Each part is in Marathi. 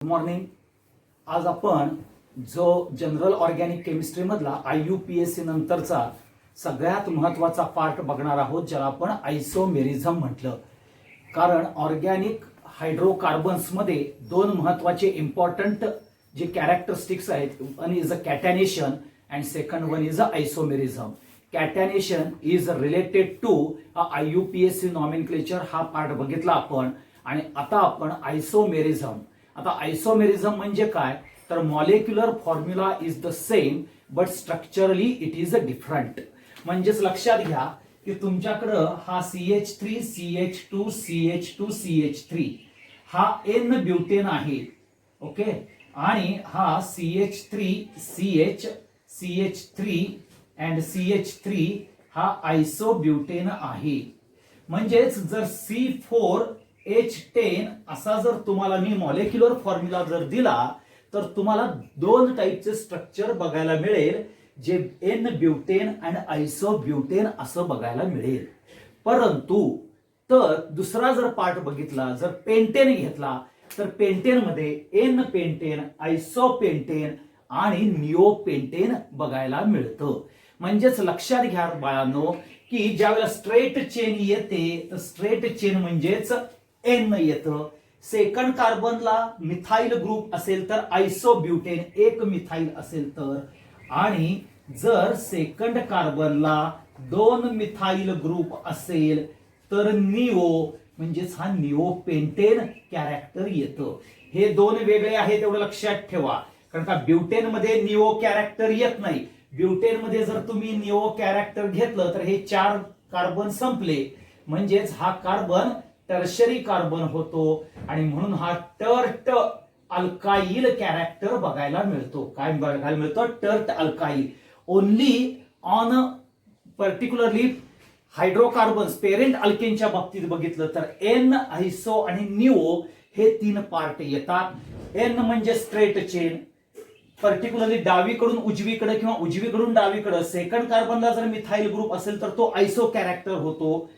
Good morning. आज आपण जो जनरल ऑर्गॅनिक केमिस्ट्री मधला IUPAC नंतरचा सगळ्यात महत्वाचा पार्ट बघणार आहोत, ज्याला आपण आयसोमेरिझम म्हटलं. कारण ऑर्गॅनिक हायड्रोकार्बन्स मध्ये दोन महत्वाचे इम्पॉर्टंट जे कॅरेक्टरिस्टिक्स आहेत, one is a catenation and second one is a isomerism. Catenation is related to IUPAC nomenclature, हा पार्ट बघितला आपण. आणि आता आपण आयसोमेरिझम. आता आयसोमेरिझम म्हणजे काय, तर molecular formula is the same but structurally it is different. म्हणजेच लक्षात घ्या की तुमच्याकडं हा CH3 CH2 CH2 CH3 हा N ब्युटेन आहे, ओके. आणि हा CH3 CH CH3 and CH3 हा आयसोब्युटेन आहे. म्हणजेच जर C4H10 असा जर तुम्हाला मी मॉलिक्युलर फॉर्म्युला जर दिला तर तुम्हाला दोन टाईपचे स्ट्रक्चर बघायला मिळेल, जे N ब्युटेन आणि आयसोब्युटेन असं बघायला मिळेल. परंतु तर दुसरा जर पार्ट बघितला, जर पेंटेन घेतला तर पेंटेन मध्ये N पेंटेन, आयसोपेंटेन आणि निओपेंटेन बघायला मिळतं. म्हणजेच लक्षात घ्या बाळांनो की ज्यावेळेला स्ट्रेट चेन येते तर स्ट्रेट चेन म्हणजेच N येतं. सेकंड कार्बनला मिथाइल ग्रुप असेल तर आयसोब्युटेन एक मिथाइल असेल तर, आणि जर सेकंड कार्बनला दोन मिथाइल ग्रुप असेल तर निओ म्हणजेच हा निओपेंटेन कॅरेक्टर येतं. हे दोन वेगळे आहेत एवढं लक्षात ठेवा, कारण का ब्युटेन मध्ये निओ कॅरेक्टर येत नाही. ब्युटेन मध्ये जर तुम्ही निओ कॅरेक्टर घेतलं तर हे चार कार्बन संपले, म्हणजेच हा कार्बन टर्शरी कार्बन होतो आणि म्हणून हा टर्ट अल्काइल कॅरेक्टर बघायला मिळतो. काय बघायला मिळतो? Tert alkyl. Only on particularly hydrocarbons parent अल्केनच्या बाबतीत बघितलं तर N, आयसो आणि निओ हे तीन पार्ट येतात. N म्हणजे स्ट्रेट चेन, पर्टिक्युलरली डावीकडून उजवीकडे किंवा उजवीकडून डावीकडे. सेकंड कार्बनला जर मिथाइल ग्रुप असेल तर तो आयसो कॅरेक्टर होतो,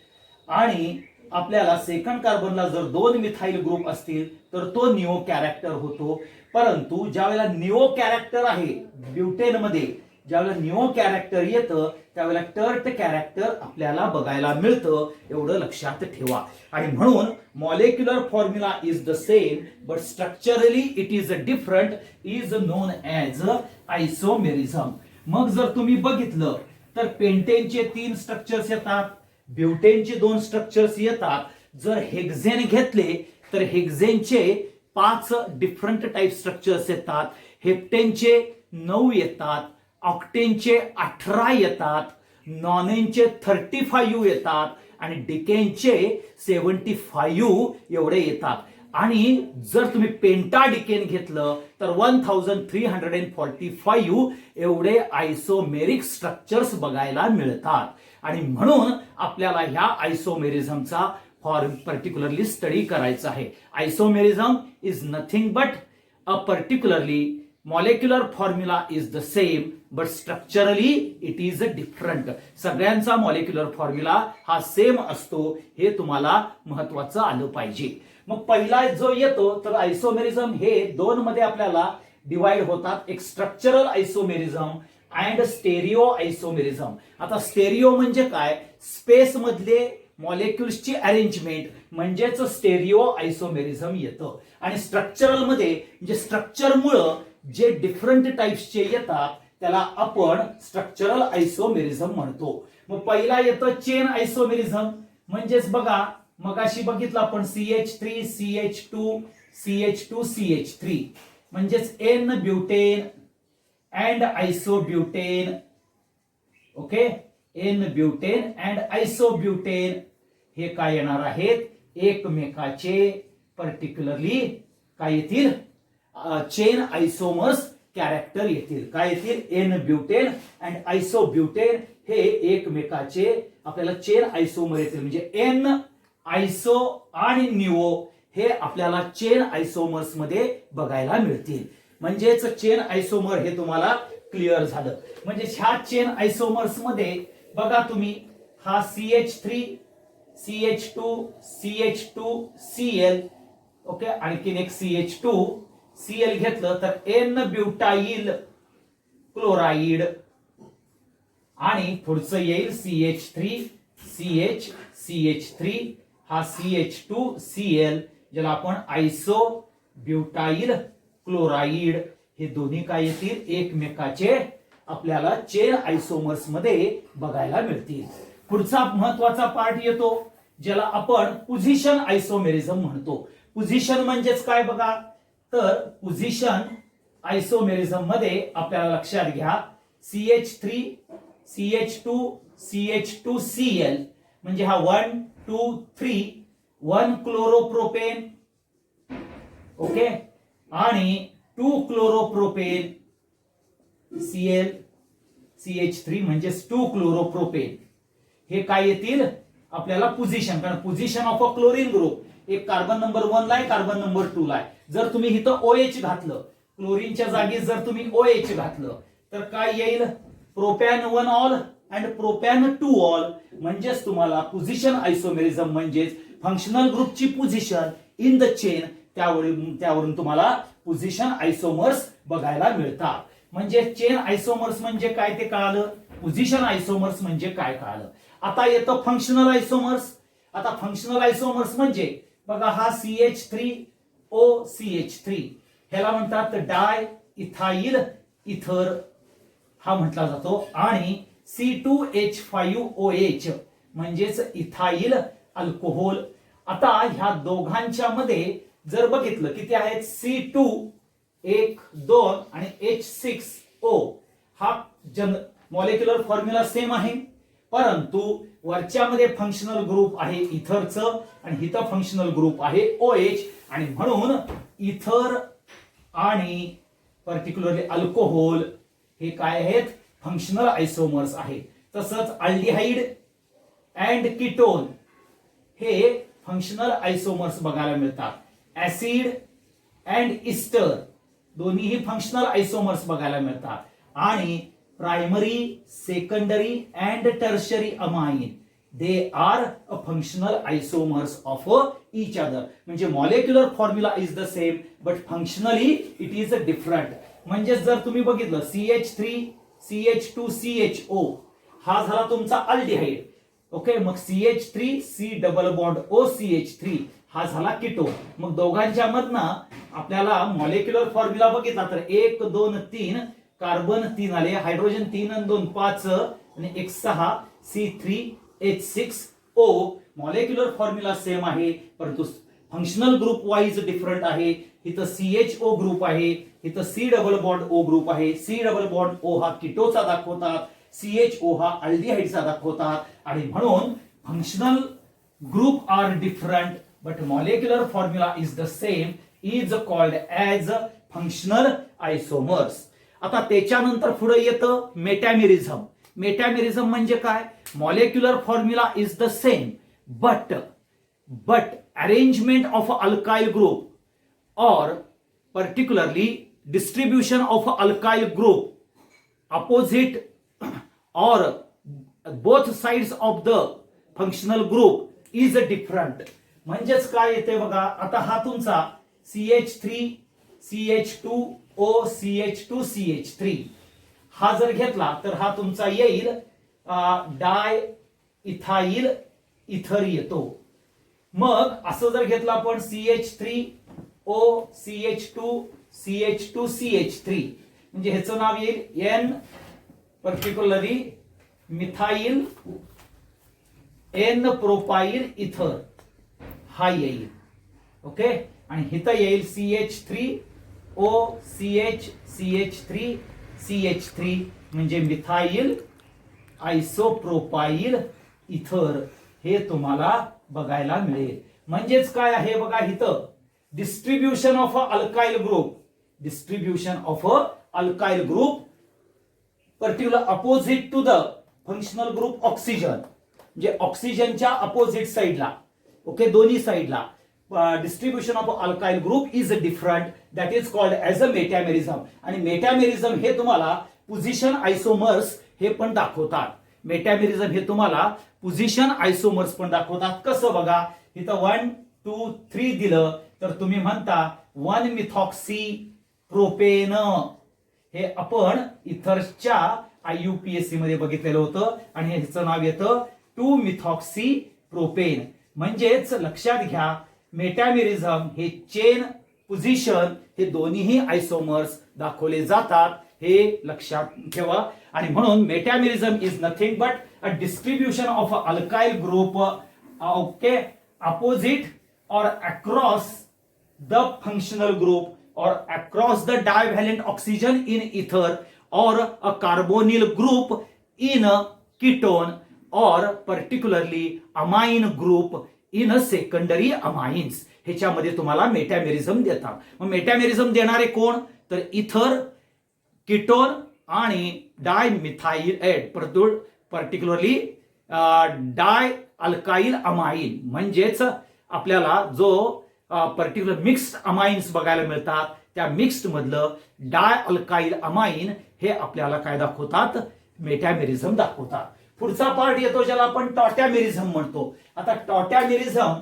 आणि आपल्याला सेकंड कार्बनला जर दोन मिथाइल ग्रुप असतील तर तो निओ कॅरेक्टर होतो. परंतु ज्यावेळेला निओ कॅरेक्टर आहे ब्युटेन मध्ये, ज्यावेळेला निओ कॅरेक्टर येतं त्यावेळेला टर्ट कॅरेक्टर आपल्याला बघायला मिळतं, एवढं लक्षात ठेवा. आणि म्हणून molecular formula is the same but structurally it is different, is known as isomerism. मग जर तुम्ही बघितलं तर पेंटेनचे तीन स्ट्रक्चर्स येतात, ब्युटेनचे दोन स्ट्रक्चर्स येतात. जर हेक्झेन घेतले तर हेक्झेनचे 5 डिफरंट टाइप स्ट्रक्चर्स येतात, हेप्टेनचे 9 येतात, ऑक्टेनचे 18 येतात, नॉनेनचे 35 येतात आणि डिकेनचे 75 एवढे येतात. आणि जर तुम्ही पेंटाडिकेन घेतलं तर 1345 एवढे आयसोमेरिक स्ट्रक्चर्स बघायला मिळतात. आणि म्हणून आपल्याला ह्या आयसोमेरिझमचा पर्टिक्युलरली स्टडी करायचा आहे. Isomerism is nothing but a particularly molecular formula is the same but structurally it is different. सगळ्यांचा मॉलिक्युलर फॉर्म्युला हा सेम असतो, हे तुम्हाला महत्वाचं आलं पाहिजे. मग पहिला जो येतो तर आयसोमेरिझम हे दोन मध्ये आपल्याला डिवाइड होतात, एक structural isomerism and stereo isomerism. आता स्टेरिओ म्हणजे काय, स्पेस मधले मॉलिक्युल्सची अरेंजमेंट म्हणजेच स्टेरिओ आयसोमेरिझम येतं. आणि स्ट्रक्चरल मध्ये म्हणजे स्ट्रक्चरमुळं जे डिफरंट टाइप्सचे येतात त्याला आपण स्ट्रक्चरल आयसोमेरिझम म्हणतो. मग पहिला येतं चेन आयसोमेरिझम. म्हणजेच बघा मगाशी बघितलं आपण CH3 CH2 CH2 CH3 म्हणजेच N butane and isobutane, okay. N butane and isobutane हे काय येणार आहेत, एकमेकाचे पर्टिक्युलरली काय येतील, चेन आयसोमर्स कॅरेक्टर येतील. काय येतील, N ब्युटेन अँड आयसोब्युटेन हे एकमेकाचे आपल्याला चेन आयसोमर येतील. म्हणजे N, आयसो आणि निओ हे आपल्याला चेन आयसोमर्स मध्ये बघायला मिळतील. म्हणजेच चेन आयसोमर हे तुम्हाला क्लिअर झालं. म्हणजे ह्या चेन आयसोमर्स मध्ये बघा तुम्ही हा CH3 CH2 CH2 Cl, okay. आणखीन एक CH2 Cl घेतलं तर N ब्युटाइल क्लोराईड आणि पुढचं येईल CH3 हा CH2Cl ज्याला आपण आयसो ब्युटाइल क्लोराईड, हे दोन्ही काय येतील एकमेकाचे आपल्याला चेन आयसोमर्स मध्ये बघायला मिळतील. पुढचा महत्वाचा पार्ट येतो ज्याला आपण पोझिशन आयसोमेरिझम म्हणतो. पोझिशन म्हणजेच काय बघा, तर पोझिशन आयसोमेरिझम मध्ये आपल्याला लक्षात घ्या CH3 CH2 CH2Cl म्हणजे हा 1 2 3 1 क्लोरोप्रोपेन, ओके, आणि 2 क्लोरोप्रोपेन Cl CH3 म्हणजे 2 क्लोरोप्रोपेन. हे काय येतील आपल्याला पोझिशन, कारण position of a chlorine group एक कार्बन नंबर 1 ला आहे, कार्बन नंबर 2 ला आहे. जर तुम्ही इथं OH घातलं, क्लोरीनच्या जागी जर तुम्ही OH घातलं तर काय येईल propane 1 ol and propane 2 ol. म्हणजेच तुम्हाला पोझिशन आयसोमेरिझम म्हणजेच फंक्शनल ग्रुपची पोझिशन इन द चेन, त्यावरून तुम्हाला पोझिशन आयसोमर्स बघायला मिळतात. म्हणजे चेन आयसोमर्स म्हणजे काय ते कळालं, पोझिशन आयसोमर्स म्हणजे काय कळालं. आता येतं फंक्शनल आयसोमर्स. आता फंक्शनल आयसोमर्स म्हणजे बघा हा CH3OCH3 ह्याला म्हणतात डाय इथाइल इथर हा म्हटला जातो, आणि C2H5OH म्हणजेच इथाइल अल्कोहोल. आता ह्या दोघांच्या मध्ये जर बघितलं किती आहेत C2 1 2 आणि H6O हा मॉलिक्युलर फॉर्म्युला सेम आहे, परंतु वरच्यामध्ये फंक्शनल ग्रुप आहे इथरचं आणि इथं फंक्शनल ग्रुप आहे OH, आणि म्हणून इथर आणि पर्टिक्युलरली अल्कोहोल हे काय आहेत फंक्शनल आयसोमर्स आहेत. तसंच अल्डिहाइड अँड कीटोन हे फंक्शनल आयसोमर्स बघायला मिळतात. ऍसिड अँड इस्टर दोन्हीही फंक्शनल आयसोमर्स बघायला मिळतात. आणि primary, secondary and tertiary amine they are a functional आयसोमर्स of each other. म्हणजे molecular formula is the same but functionally it is different. म्हणजे जर तुम्ही बघितलं CH3 CH2CHO हा झाला तुमचा अल्डिहाइड, ओके, मग CH3 C double bond OCH3 हा झाला कीटोन. मग दोघांच्या मधनं आपल्याला मॉलिक्युलर फॉर्म्युला बघितला तर 1 2 3 कार्बन 3 आले, हायड्रोजन 3 आणि 2 5 आणि 1 6 C3H6O. मॉलिक्युलर फॉर्म्युला सेम आहे परंतु फंक्शनल ग्रुप वाईज डिफरंट आहे. इथं CHO ग्रुप आहे, इथं C double bond O group आहे. C डबल बॉन्ड O हा कीटोचा दाखवतात, CHO हा अल्डिहाइडचा दाखवतात, आणि म्हणून functional group are different but molecular formula is the same, is called as functional isomers. आता त्याच्यानंतर पुढे येतं मेटॅमेरिझम. मेटॅमेरिझम म्हणजे काय, molecular formula is the same but arrangement of alkyl group or particularly distribution of alkyl group opposite or both sides of the functional group is different. म्हणजेच काय येते बघा, आता हा तुमचा CH3 CH2O CH2CH3 हा जर घेतला तर हा तुमचा येईल डाय इथाइल इथर येतो. मग असं जर घेतलं आपण CH3O CH2 CH2CH3 म्हणजे ह्याचं नाव येईल N particularly methyl N propyl इथर हा येईल, ओके, आणि इथं येईल CH3O CH3 CH3 म्हणजे मिथाइल आयसोप्रोपाइल इथर हे तुम्हाला बघायला मिळेल. म्हणजेच काय आहे बघा, इथं distribution of alkyl group particular opposite to the functional group oxygen, म्हणजे ऑक्सिजनच्या अपोजिट साइडला, ओके, दोन्ही साइडला distribution of alkyl group is different, that is called as a metamerism. आणि मेटॅमेरिझम हे तुम्हाला पोझिशन आयसोमर्स हे पण दाखवतात. मेटॅमेरिझम हे तुम्हाला पोझिशन आयसोमर्स पण दाखवतात. कसं बघा, इथं 1 2 3 दिलं तर तुम्ही म्हणता 1 मिथॉक्सी प्रोपेन. हे आपण इथर्सच्या IUPAC मध्ये बघितलेलं होतं आणि ह्याचं नाव येतं 2-मिथॉक्सी प्रोपेन. म्हणजेच लक्षात घ्या, मेटॅमेरिझम हे चेन पोझिशन हे दोन्हीही आयसोमर्स दाखवले जातात, हे लक्षात ठेवा. आणि म्हणून metamerism is nothing but a distribution of alkyl group okay opposite और across the functional group or across the divalent oxygen in ether or a carbonyl group in a ketone or particularly amine group in a secondary amines. ह्याच्यामध्ये तुम्हाला मेटॅमेरिझम देतात. मग मेटॅमेरिझम देणारे कोण, तर इथर, कीटोन आणि डायमिथाइल पर्टिक्युलरली डाय अल्काइल अमाइन. म्हणजेच आपल्याला जो पर्टिक्युलर मिक्स्ड अमाइन्स बघायला मिळतात, त्या मिक्स्ड मधलं डाय अल्काइल अमाइन हे आपल्याला काय दाखवतात, मेटॅमेरिझम दाखवतात. पुढचा पार्ट येतो ज्याला आपण टॉटॅमेरिझम म्हणतो. आता टॉटॅमेरिझम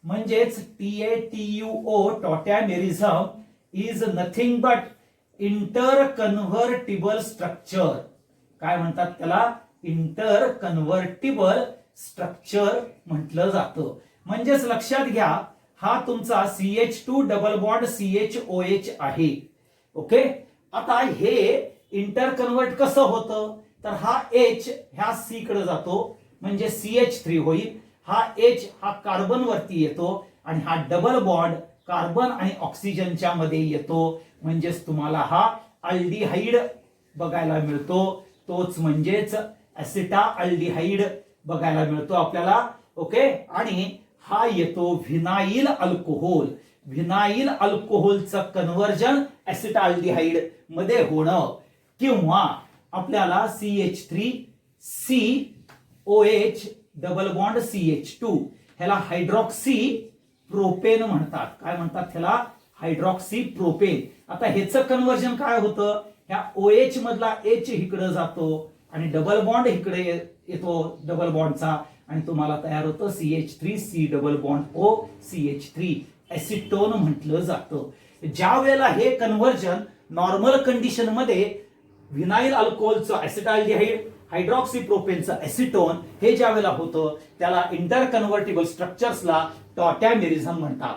म्हणजेच TATUO tautomerism is nothing but interconvertible structure. काय म्हणतात त्याला, इंटर कन्व्हर्टिबल स्ट्रक्चर म्हटलं जातं. म्हणजेच लक्षात घ्या, हा तुमचा CH2 डबल बॉन्ड CHOH आहे. ओके, आता हे इंटर कन्वर्ट कसं होतं, तर हा H ह्या C कडे जातो म्हणजे CH3 होईल. हा H हा कार्बन वरती येतो आणि हा डबल बॉन्ड कार्बन आणि ऑक्सिजनच्या मध्ये येतो. म्हणजेच तुम्हाला हा अल्डिहाइड बघायला मिळतो. तोच म्हणजेच ऍसिटाल्डिहाइड बघायला मिळतो आपल्याला. ओके, आणि हा येतो व्हिनाइल अल्कोहोल. व्हिनाइल अल्कोहोलचं कन्व्हर्जन ऍसिटाल्डिहाइड मध्ये होणं किंवा आपल्याला CH3COH डबल बॉन्ड CH2 ह्याला हायड्रॉक्सी प्रोपेन म्हणतात. काय म्हणतात ह्याला, हायड्रॉक्सी प्रोपेन. आता ह्याचं कन्व्हर्जन काय होतं, ह्या OH मधला H इकडे जातो आणि डबल बॉन्ड इकडे येतो डबल बॉन्डचा आणि तुम्हाला तयार होतं CH3C double bond O CH3 ऍसिटोन म्हटलं जातं. ज्या वेळेला हे कन्व्हर्जन नॉर्मल कंडिशन मध्ये व्हिनाइल अल्कोहोलचं ऍसिटाल्डिहाइड, हायड्रॉक्सी प्रोपेनचं ऍसिटोन हे ज्या वेळेला होतं त्याला इंटर कन्व्हर्टिबल स्ट्रक्चर्सला टॉटॅमेरिझम म्हणतात.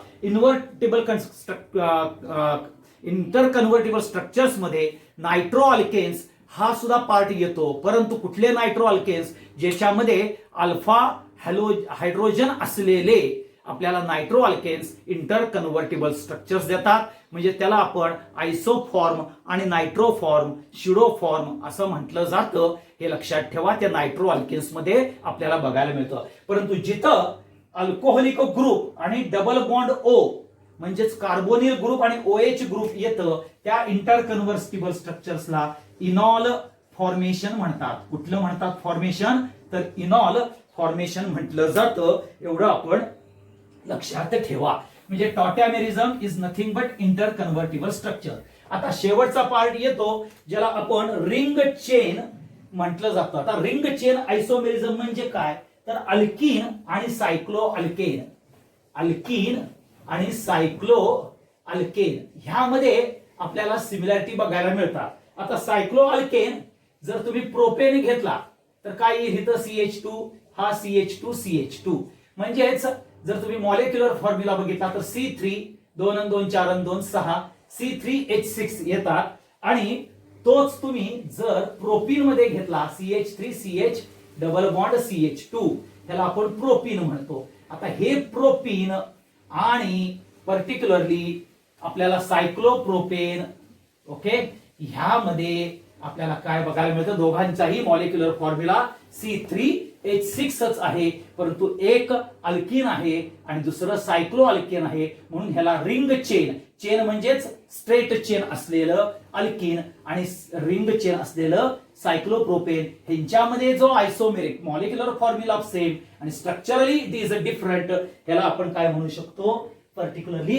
इंटर कन्व्हर्टिबल स्ट्रक्चर्स मध्ये नायट्रो अल्केन्स हा सुद्धा पार्ट येतो. परंतु कुठले नायट्रो अल्केन्स, ज्याच्यामध्ये अल्फा हायड्रोजन असलेले आपल्याला nitro alkanes inter convertible structures देतात. म्हणजे त्याला आपण आयसोफॉर्म आणि नायट्रोफॉर्म, शिडोफॉर्म असं म्हटलं जातं. हे लक्षात ठेवा, त्या नायट्रो अल्केन्स मध्ये आपल्याला बघायला मिळतं. परंतु जिथं अल्कोहोलिक ग्रुप आणि डबल बॉन्ड O म्हणजेच कार्बोनिल ग्रुप आणि OH ग्रुप येतं, त्या इंटर कन्व्हर्टिबल स्ट्रक्चर्सला इनॉल फॉर्मेशन म्हणतात. कुठलं म्हणतात फॉर्मेशन, तर इनॉल फॉर्मेशन म्हटलं जातं. एवढं आपण लक्षात ठेवा. म्हणजे tautomerism is nothing but interconvertible structure. आता शेवटचा पार्ट येतो ज्याला आपण रिंग चेन म्हटलं जातं. आता रिंग चेन आयसोमेरिझम म्हणजे काय, तर अल्कीन आणि सायक्लो अल्केन, अल्कीन आणि सायक्लो अल्केन ह्यामध्ये आपल्याला सिमिलॅरिटी बघायला मिळतात. आता सायक्लो अल्केन जर तुम्ही प्रोपेन घेतला तर काय येईल, इथं CH2 हा CH2 म्हणजेच जर तुम्ही मॉलिक्युलर फॉर्म्युला बघितला तर C3 2 आणि 2 4 आणि 2 6 C3H6 येतात. आणि तोच तुम्ही जर प्रोपीन मध्ये घेतला CH3CH डबल बॉन्ड CH2 ह्याला आपण प्रोपीन म्हणतो. आता हे प्रोपीन आणि पर्टिक्युलरली आपल्याला सायक्लोप्रोपेन, ओके, ह्यामध्ये आपल्याला काय बघायला मिळतं, दोघांचाही मॉलिक्युलर फॉर्म्युला C3H6 आहे. परंतु एक अल्कीन आहे आणि दुसरं सायक्लो अल्केन आहे. म्हणून ह्याला रिंग चेन, चेन म्हणजेच स्ट्रेट चेन असलेलं अल्कीन आणि रिंग चेन असलेलं सायक्लोप्रोपेन, ह्यांच्यामध्ये जो आयसोमेरिक मॉलिक्युलर फॉर्म्युला ऑफ सेम आणि structurally it is a different, ह्याला आपण काय म्हणू शकतो, पर्टिक्युलरली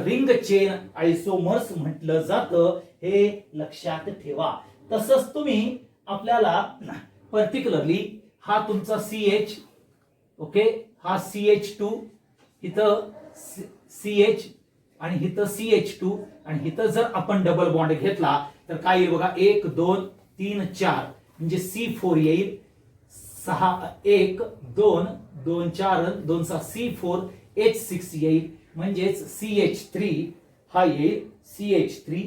रिंग चेन आयसोमर्स म्हटलं जातं. हे लक्षात ठेवा. तसंच तुम्ही आपल्याला पर्टिक्युलरली हा तुमचा CH, ओके, हा CH2 इथं CH आणि इथं CH2 आणि इथं जर आपण डबल बॉन्ड घेतला तर काय येईल बघा, 1 2 3 4 म्हणजे C4 येईल, 6 1 2 2 4 2 6 C4 H6 येईल, म्हणजेच CH3 हा येईल, CH3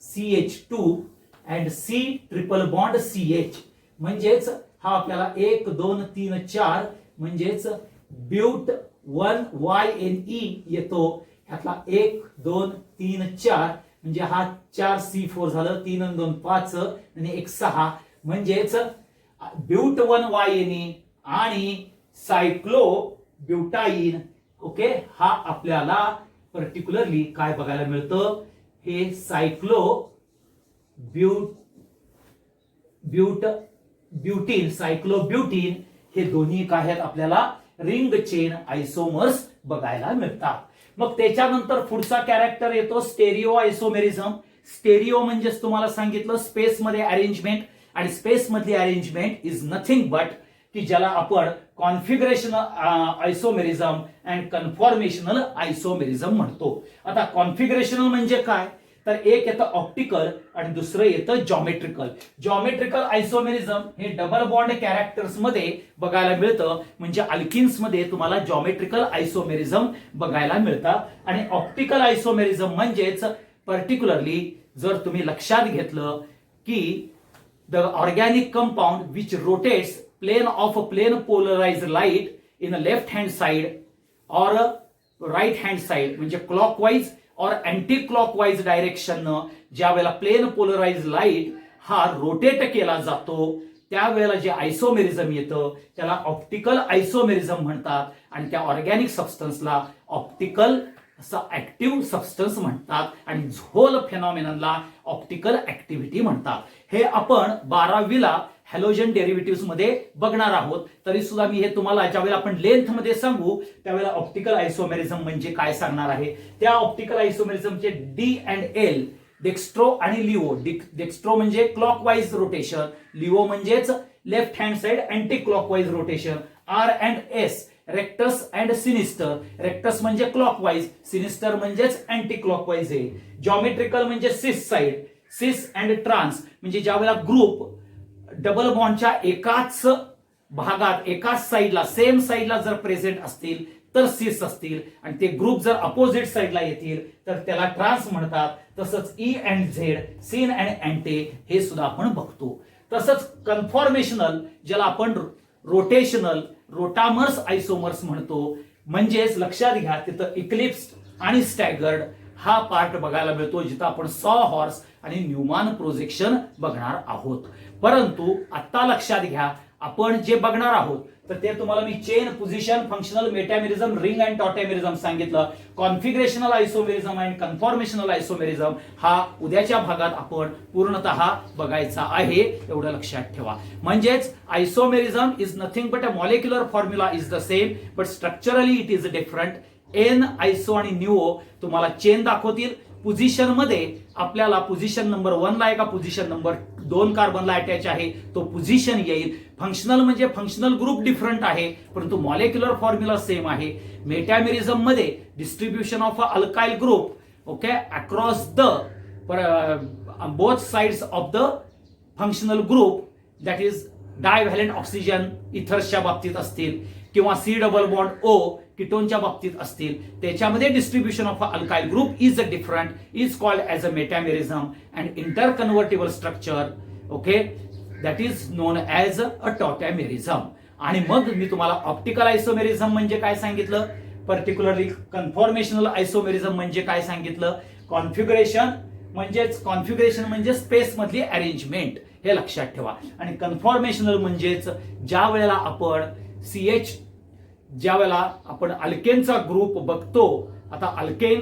CH2 and C triple bond CH, म्हणजेच हा आपल्याला 1 2 3 4 म्हणजेच ब्यूट 1YNE येतो. ह्यातला 1 2 3 4 म्हणजे हा 4 C4 झालं, 3 आणि 2 5 आणि 1 6, म्हणजेच ब्यूट 1YNE आणि सायक्लो ब्युटाईन. ओके, हा आपल्याला पर्टिक्युलरली काय बघायला मिळतं, हे सायक्लो ब्युटीन सायक्लोब्युटीन हे दोन्ही काय आहेत आपल्याला रिंग चेन आयसोमर्स बघायला मिळतात. मग त्याच्यानंतर पुढचा कॅरेक्टर येतो स्टेरिओ आयसोमेरिझम. स्टेरिओ म्हणजेच तुम्हाला सांगितलं स्पेस मध्ये अरेंजमेंट, आणि स्पेस मधली अरेंजमेंट इज नथिंग बट की ज्याला आपण configurational isomerism and conformational isomerism म्हणतो. आता कॉन्फिगरेशनल म्हणजे काय, तर एक येतं ऑप्टिकल आणि दुसरं येतं जॉमेट्रिकल. जॉमेट्रिकल आयसोमेरिझम हे डबल बॉन्ड कॅरेक्टर्स मध्ये बघायला मिळतं, म्हणजे अल्किन्स मध्ये तुम्हाला जॉमेट्रिकल आयसोमेरिझम बघायला मिळतात. आणि ऑप्टिकल आयसोमेरिझम म्हणजेच पर्टिक्युलरली जर तुम्ही लक्षात घेतलं की the organic compound which rotates plane of plane polarised light in left hand side और राईट हँड साइड, म्हणजे क्लॉकवाईज और अँटी क्लॉकवाईज डायरेक्शन ज्या वेळेला प्लेन पोलराइज लाईट हा रोटेट केला जातो त्यावेळेला जे आयसोमेरिझम येतं त्याला ऑप्टिकल आयसोमेरिझम म्हणतात. आणि त्या ऑर्गॅनिक सबस्टन्सला ऑप्टिकल ऍक्टिव्ह सबस्टन्स म्हणतात आणि झोल फेनॉमिननला ऑप्टिकल ऍक्टिव्हिटी म्हणतात. हे आपण 12वीला हॅलोजन डेरिव्हेटिव्ह मध्ये बघणार आहोत. तरी सुद्धा मी हे तुम्हाला ज्यावेळेला आपण लेंथ मध्ये सांगू त्यावेळेला ऑप्टिकल आयसोमेरिझम म्हणजे काय सांगणार आहे. त्या ऑप्टिकल आयसोमेरिझमचे D and L, डेक्स्ट्रो आणि लिओ. डेक्स्ट्रो म्हणजे क्लॉकवाईज रोटेशन, लिओ म्हणजेच left hand side anticlockwise rotation. R and S, rectus and sinister. Rectus म्हणजे क्लॉकवाईज, सिनिस्टर म्हणजेच अँटी क्लॉकवाईज आहे. जॉमेट्रिकल म्हणजे सिस साइड, सिस अँड ट्रान्स म्हणजे ज्यावेळेला ग्रुप डबल बॉन्डच्या एकाच भागात एकाच साइडला सेम साइडला जर प्रेझेंट असतील तर सिस असतील, आणि ते ग्रुप जर अपोजिट साइडला येतील तर त्याला ट्रान्स म्हणतात. तसंच E and Z, syn and anti हे सुद्धा आपण बघतो. तसंच कन्फॉर्मेशनल ज्याला आपण रोटेशनल रोटामर्स आयसोमर्स म्हणतो, म्हणजेच लक्षात घ्या तिथं इक्लिप्स आणि स्टॅगर्ड हा पार्ट बघायला मिळतो जिथं आपण सॉ हॉर्स आणि न्यूमॅन प्रोजेक्शन बघणार आहोत. परंतु आता लक्षात घ्या आपण जे बघणार आहोत तर ते तुम्हाला मी chain, position, functional, metamerism, ring and tautomerism सांगितलं. Configurational isomerism and conformational isomerism हा उद्याच्या भागात आपण पूर्णतः बघायचा आहे, एवढं लक्षात ठेवा. म्हणजेच isomerism is nothing but a molecular formula is the same but structurally it is different. N, iso आणि न्यूओ तुम्हाला चेन दाखवतील. पोझिशन मध्ये आपल्याला पोझिशन नंबर 1 ला एका पोझिशन नंबर 2 कार्बनला अटॅच आहे तो पोझिशन येईल. फंक्शनल म्हणजे फंक्शनल ग्रुप डिफरंट आहे परंतु मॉलिक्युलर फॉर्म्युला सेम आहे. मेटामेरिझम मध्ये distribution of a alkyl group okay across the both sides of the functional group that is divalent oxygen इथर्सच्या बाबतीत असतील किंवा C डबल बॉन्ड O कीटोनच्या बाबतीत असतील त्याच्यामध्ये distribution of alkyl group is a different is called as a metamerism and interconvertible structure okay that is known as a tautomerism. आणि मग मी तुम्हाला ऑप्टिकल आयसोमेरिझम म्हणजे काय सांगितलं, पर्टिक्युलरली कन्फॉर्मेशनल आयसोमेरिझम म्हणजे काय सांगितलं. कॉन्फिगरेशन म्हणजे स्पेस मधली अरेंजमेंट हे लक्षात ठेवा. आणि कन्फॉर्मेशनल म्हणजेच ज्या वेळेला आपण CH ज्या वेळेला आपण अल्केनचा ग्रुप बघतो. आता अल्केन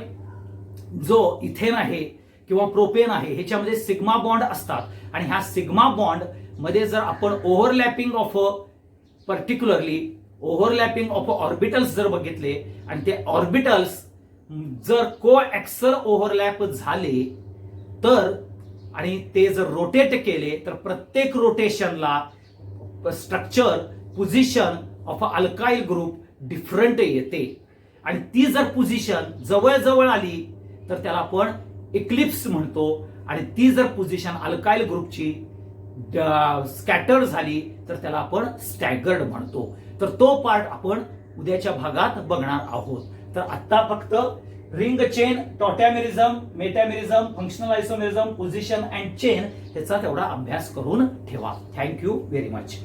जो इथेन आहे किंवा प्रोपेन आहे ह्याच्यामध्ये सिग्मा बॉन्ड असतात आणि ह्या सिग्मा बॉन्ड मध्ये जर आपण ओव्हरलॅपिंग ऑफ ऑर्बिटल्स जर बघितले आणि ते ऑर्बिटल्स जर को ऍक्सल ओव्हरलॅप झाले तर आणि ते जर रोटेट केले तर प्रत्येक रोटेशनला structure position of alkyl group different येते. आणि ती जर पोझिशन जवळ जवळ आली तर त्याला आपण इक्लिप्स म्हणतो. आणि ती जर पोझिशन अल्काइल ग्रुपची स्कॅटर्ड झाली तर त्याला आपण स्टॅगर्ड म्हणतो. तर तो पार्ट आपण उद्याच्या भागात बघणार आहोत. तर आता फक्त ring chain, tautomerism, metamerism, functional isomerism, position and chain ह्याचा तेवढा अभ्यास करून ठेवा. Thank you very much.